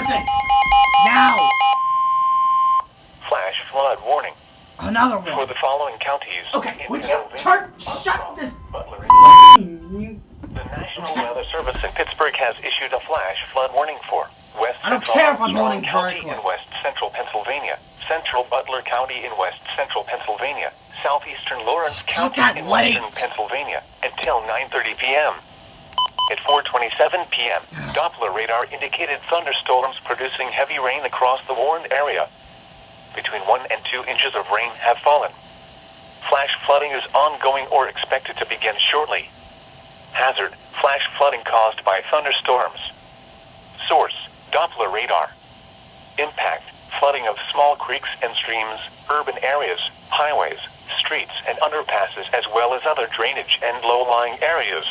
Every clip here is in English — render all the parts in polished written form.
servicing! Now! Flash flood warning. Another For one. the following counties. Okay, in would you Pennsylvania, shut this Butler. you? The National Weather Service in Pittsburgh has issued a flash flood warning for West I don't Central care if I'm Armstrong holding County vertically. in West Central Pennsylvania, Central Butler County in West Central Pennsylvania, Southeastern Lawrence County that in late. Western Pennsylvania until 9:30 p.m. At 4:27 p.m., Doppler radar indicated thunderstorms producing heavy rain across the warned area. Between 1 and 2 inches of rain have fallen. Flash flooding is ongoing or expected to begin shortly. Hazard: flash flooding caused by thunderstorms. Source: Doppler radar. Impact: flooding of small creeks and streams, urban areas, highways, streets and underpasses, as well as other drainage and low-lying areas.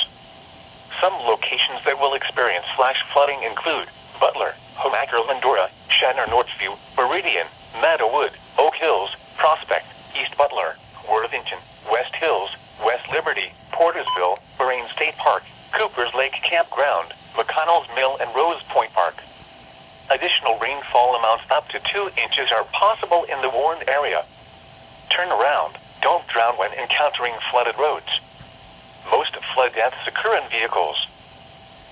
Some locations that will experience flash flooding include Butler, Homaker, Lindora, Shanner, Northview, Meridian, Meadowood, Oak Hills, Prospect, East Butler, Worthington, West Hills, West Liberty, Portersville, Moraine State Park, Cooper's Lake Campground, McConnell's Mill, and Rose Point Park. Additional rainfall amounts up to 2 inches are possible in the warned area. Turn around. Don't drown when encountering flooded roads. Most flood deaths occur in vehicles.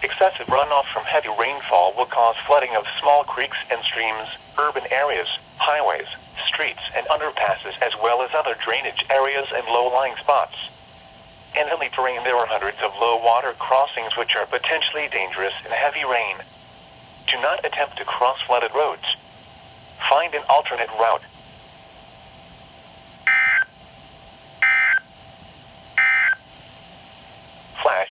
Excessive runoff from heavy rainfall will cause flooding of small creeks and streams, urban areas, highways, streets, and underpasses, as well as other drainage areas and low-lying spots. In hilly terrain, there are hundreds of low-water crossings which are potentially dangerous in heavy rain. Do not attempt to cross flooded roads. Find an alternate route.